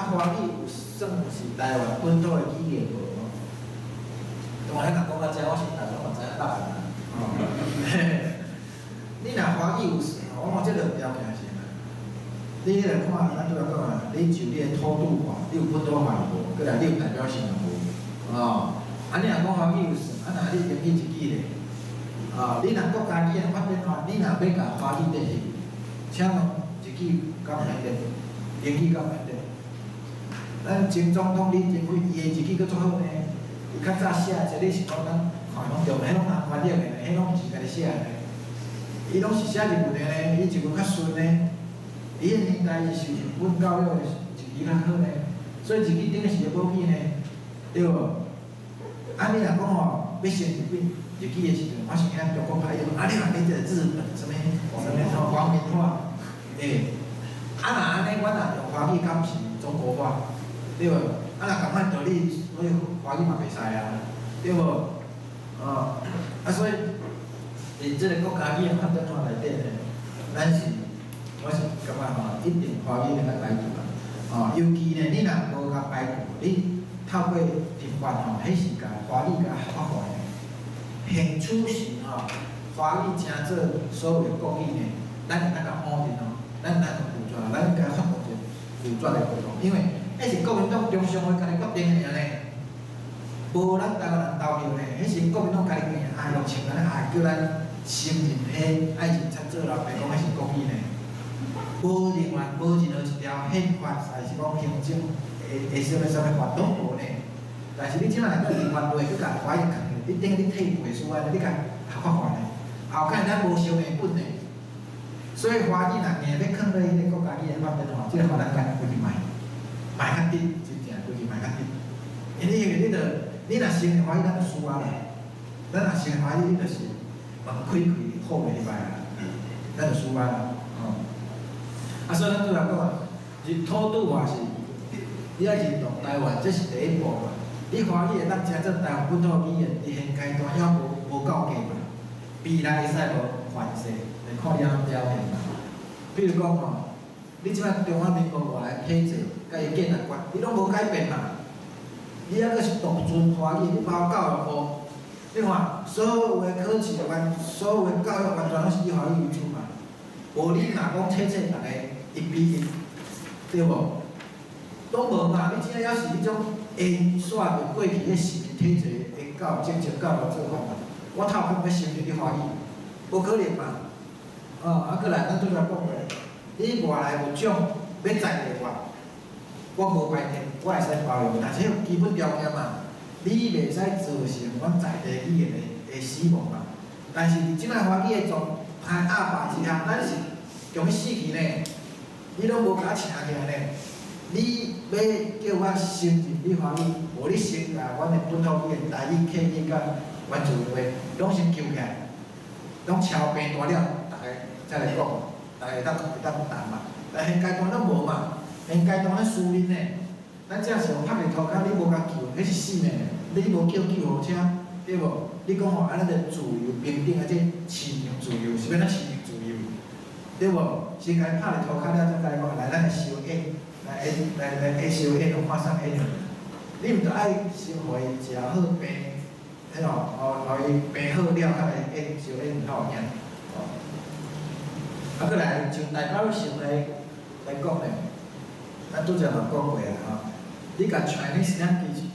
华语有算是台湾本土的语言无？当然，讲到这，我是大家嘛知影答案啦。哦，你若华语有时吼，我这个条件是啥？你来看，咱拄仔讲啊，你就你的土著话，你有本土话无？过来你有代表性无？哦，啊，你若讲华语有时，啊，那你英语一记咧。啊，你若国家语言发展话，你若要甲华语第一，请问一句敢免得？英语敢免得？咱前总统李登辉伊的日语佫足好呢，伊较早写一个是讲咱看拢着，迄拢人翻译的，迄拢是家己写的。伊拢是写日文的呢，伊日文较顺呢。伊个年代伊是日本教育的日语较好呢，所以日语顶个是要保起呢，对无？啊，你若讲吼要学日语的时阵，我是听中国朋友，啊，你若要这日本什么皇民化，啊，若安尼，我若用华语，敢是中国话？对无？啊，若共款道理，所以华语嘛袂使啊，对无？哦，啊，所以，伫即个国家语言发展法内底呢，咱是，我是感觉吼，一定华语来排除啦。哦，尤其呢，你若无甲排除，你透过平反吼，迄是甲华语甲合法化呢。现处时吼，华语正做所有国语呢，咱会当甲否定哦，咱拒绝，咱应该发布一拒绝的活动，因为。迄是国民党中常会家己决定的呢，无咱台湾人投票呢，迄是国民党家己决定，爱用穿安尼爱叫咱承认迄爱情插做啦，袂讲迄是国语呢。无另外无任何一条宪法，还是讲行政什么法拢无呢。但是你即摆来到立法会，佮甲华语抗，你等你退步的书啊，你甲合法化呢，后盖咱无收原本呢。所以华语若硬要放到迄个国家语言发展吼，即个法咱家己去卖。卖较低，真正就是卖较低。因为你若生的华语，咱就输啊啦。咱若生的华语，你就是门开好袂歹啦，咱就输啊啦。哦，啊，所以咱对来讲啊，是土著话是，你要认同台湾，这是第一步嘛。你华语会当真正台湾本土语言，伫现阶段还无够格嘛。未来会使无反势，来看你安怎表现嘛。比如讲吼。你即摆中华民国外来体制，甲伊建立关，你拢无改变嘛？你还阁是独尊华语，你包教育部，你看所有的考试所有的教育完全拢是以华语为主嘛。无你若讲册册逐个一比一，对无？拢无嘛？你只要是迄种沿续着过去迄市民体制的教育政策教育做法嘛，我头壳要承认你华语，无可能嘛？啊，过来咱拄则讲过。你外来物种要在地化，我无排斥，我会使包容，但是迄基本条件嘛，你袂使造成阮在地语言的死亡嘛。但是伫即摆华语的状态压迫之下，咱是容易死去呢。你拢无甲我请起来呢，你要叫我承认你华语，无你先甲阮的本土语言、台语、客语甲原住民话，拢先救起来，拢超病大了，大家再来讲。会当谈嘛，但现阶段咱无嘛，现阶段咱输面呢，咱只是用拍个涂骹，你无甲救，迄是死命的，你无叫救护车，对无？你讲吼，安尼个自由平等啊，这市场自由是要咱市场自由，对无？先甲伊拍个涂骹了，再甲伊讲来咱来收烟，来收烟，用看上烟。你毋着爱先互伊食好病，迄咯，互伊病好了，才来烟收烟较有影。啊，过来像代表性来讲咧，咱拄则嘛讲过啦吼。你甲 Chinese language，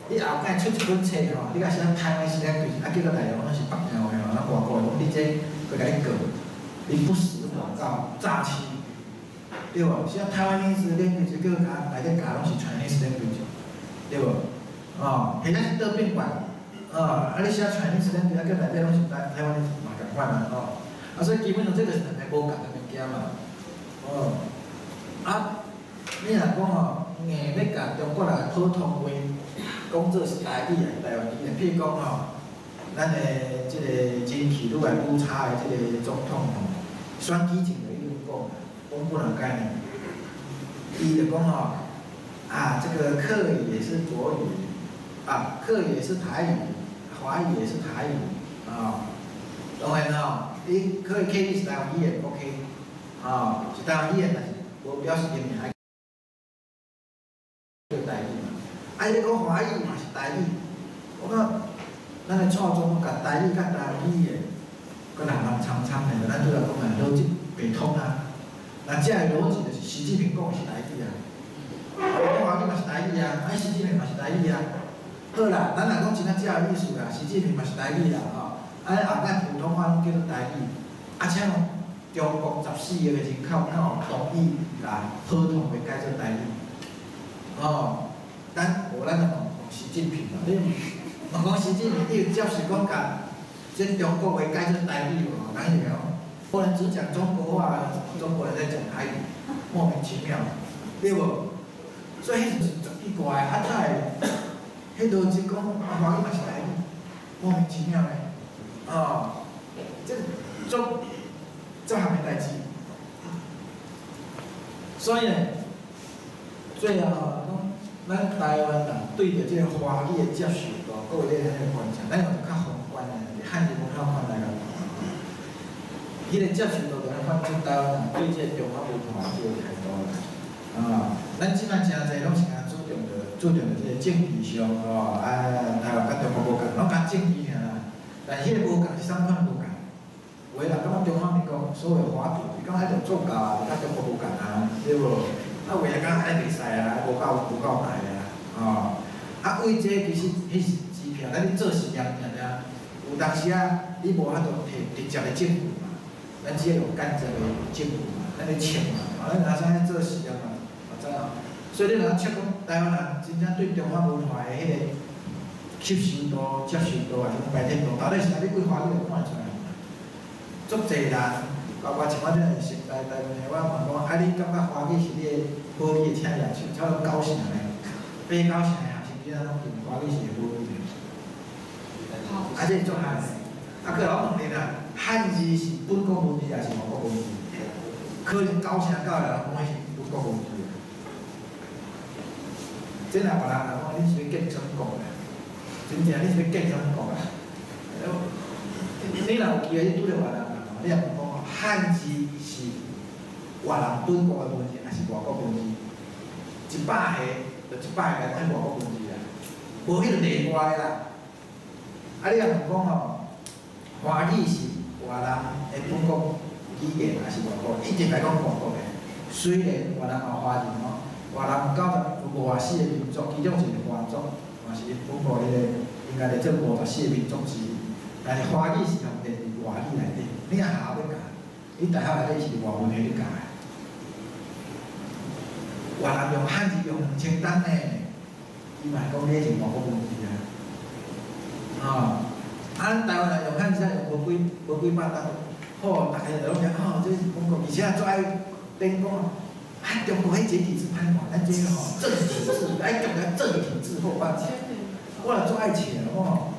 你后摆出一本册吼，你甲写台湾 language， 啊，结果内容拢是北京话吼，咱外国讲你这佮甲你告，你不实广告诈欺，对无？写台湾 language， 叫甲内底教拢是 Chinese language， 对无？哦，现在是倒变管，啊，你写 Chinese language， 啊，叫内底拢是台湾嘛共款啦，吼。啊，所以基本上这个是两个无共的物件嘛，哦，啊，你若讲吼，硬要甲中国人普通话讲做是台语啊，台湾语啊，譬如讲吼，咱的即个人气愈来愈差的即个总统吼，选举前就已经讲不能概念，伊就讲吼，啊，这个客语也是国语，啊，客语也是台语，华语也是台语，啊，当然吼。你可以是台湾语言 ，OK， 啊，是台湾语言，但是无表示英语。啊，你讲华语嘛是台语，我讲咱的初中甲台语甲台语的，个人人参参的，咱拄来讲啊，逻辑袂通啊。那这个逻辑就是习近平讲的是台语啊，讲华语嘛是台语啊，习近平嘛是台语啊。好啦，咱若讲真正这个意思啦，习近平嘛是台语啦，吼，啊，咱普通话拢叫做台语，而且中国14亿的人口，敢有同意把普通话改做台语？哦，咱就讲习近平嘛，你若讲习近平，你有接受讲甲这中国话改做台语无？哪有？不能只讲中国话，中国人在讲台语，莫名其妙，对无？所以迄是奇怪，啊，他迄逻辑讲华语嘛是台语，莫名其妙诶，哦，这这项的代志，所以呢，最后咱台湾人对着这个华语的接受度，各位咧迄个观察，咱用较宏观的汉字文化看来个，迄个接受度，咱反映台湾人对这个中华文化这个态度啦。咱即摆诚济拢是讲注重这个政治上哦，台湾甲中国无共，拢讲政治尔啦，但迄个无共是啥款无共？有诶人感觉中华民国所谓华独，伊讲迄种做教啊，甲中国无共啊，对无？啊，有诶人讲安尼袂使啊，无够大啊，哦，啊，为这其实迄是支票，咱咧做实验尔，有当时啊，你无法度摕直接的政府嘛，咱只有间接的政府嘛，咱咧请嘛，咱拿啥咧做实验嘛，知影？所以你若测讲台湾人真正对中华文化的迄个吸收度、接受度啊，是讲白天度，到底是安尼规划你就看会出来。足侪人，包括像我这样现代台湾的，我问讲，啊，你感觉华语是你的母语的请业，像超高成嘞，八九成的学生囡仔拢认华语是母语的，啊，这足害的。啊，佮老问你啦，汉字是本国文字还是外国文字？可能9成9个人讲是本国文字。这若别人来讲，你是要建中国啦，真正你是要建中国啦。你若有机会你拄着别人。你若讲汉字是外人本国的文字，还是外国文字？100个就100个来讲外国文字啦，无迄个例外啦。啊，你若问讲吼，华语是外人的本国语言，还是外国？一定来讲外国的。虽然外人也华人吼，外人有54个民族，其中一个华族，嘛是本国迄个应该咧做54个民族之一。但是华语是用列伫外语内底，你若学校要教，你大学内底是外文系你教的。外人用汉字用2000单呢，伊嘛讲你是外国文字啊。咱台湾人用汉字才用无几百单，好，大家就拢讲这是中国，而且最爱顶讲中国迄简体字歹看，咱这个正体字，爱用个正体字好办法。我也最爱写吼。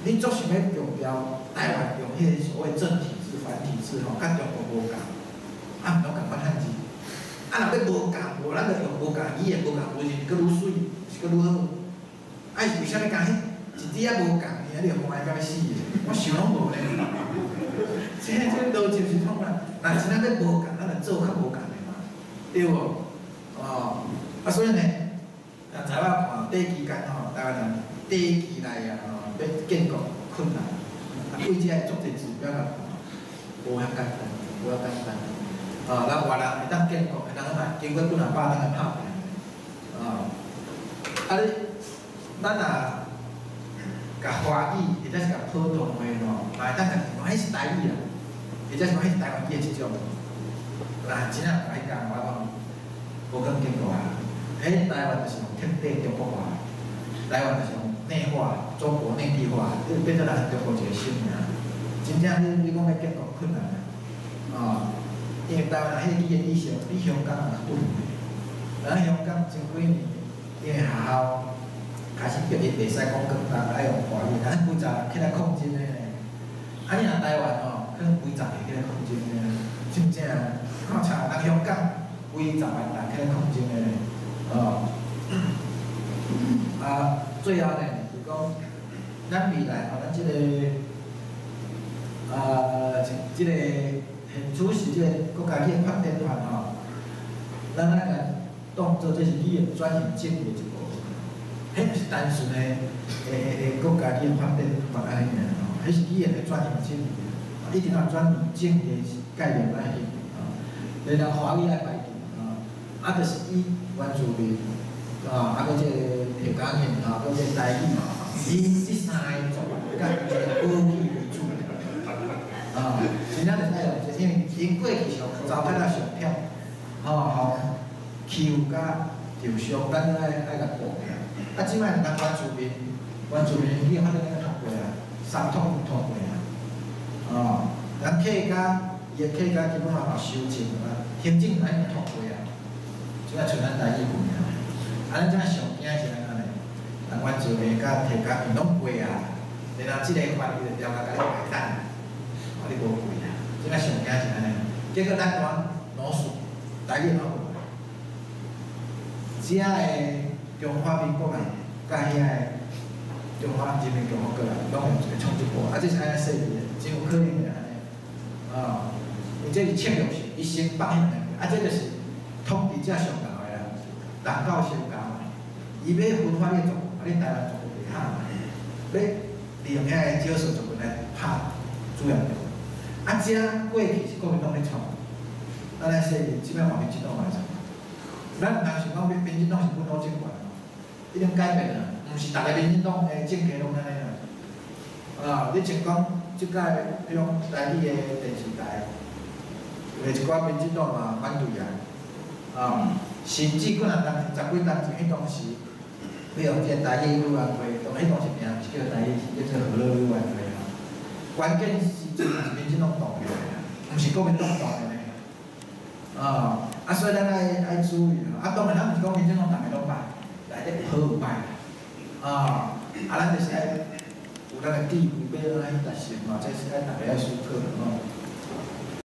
你总想要强调台湾用迄个所谓正体字、繁体字吼，甲中国无共，毋拢共款汉字。若要无共，无咱就用无共语言、无共文字，佫愈水，是佫愈好。为啥物讲迄一字仔无共，你就欢喜到要死的？我想拢无咧。这逻辑是创啥？若真正要无共，咱就做较无共的嘛，对无？所以呢，在我看第一期间吼，台湾人第一期来啊。要建国困难，为这个作者指标来看，无遐简单，无遐简单。咱外人会当建国，会当嘛经过几200人的拍拼。咱若甲华语，或者是甲普通话吼，嘛会当甲讲，迄是台语啦，或者是讲迄是台湾语的一种。真正歹讲，我讲无讲建国啊，迄台湾就是用贴地中国话，台湾就是用。内化，中国内地化，你变做咱中国一个省尔。真正你讲要建国困难啊！因为台湾人迄个语言意识比香港人较不同的。咱香港前几年，因为学校开始逼伊袂使讲广东，爱用华语，咱规十人起来抗争的呢。你若台湾吼，可能几十个起来抗争的，真正看像咱香港几10万人起来抗争的呢。最后呢？讲，咱未来咱即个即个现主是即个国家语言发展团咱个当做这是语言转型政府一部分。迄是单纯的国家语言发展法安尼尔吼，迄是语言的转型正义，一定要转型正义概念来去然后华语爱排除就是以原住民搁这客家语搁这台语以这三个族甲保语为主真正就是爱用这，因为因过去上糟蹋上忝，欺负甲受伤，咱爱甲保护。即摆咱原住民语言发展已经通过啊，三通通过啊，咱客家伊个客家基本上嘛修正行政已经通过啊，即摆剩咱台语尔。咱上惊是安尼，咱原住民甲客家因拢过啊，然后即个法律就调甲你排单，你无过啊，即摆上惊是安尼。结果咱讲老鼠，台语老过，只个中华民国啊，甲遐个中华人民共和国啊，拢用一个冲一波，这是安尼设计的，真有可能的安尼。伊这是侵略性，伊先放迄两个，这就是统治者上搞的啦，人口先搞的，伊要分化你族，你台湾族袂晓嘛，要利用遐个少数族群来拍主要的。这过去是国民党咧创，咱来设计，即摆换民进党来创。咱毋通想讲民进党是本土政权，已经改变啦，毋是逐个民进党的政客拢安尼啦。你像讲即届比如台语的电视台，有一寡民进党嘛反对啊，甚至可能10几年前迄当时，比如这台语委员会，当迄当时名是叫台语，是叫做和乐委员会啊。关键是就是民进党动的，毋是国民党动的呢。所以咱爱注意当然咱毋是讲民进党逐个拢歹，内底好有歹咱就是爱有咱的智慧，要安怎去达成这是爱大家爱思考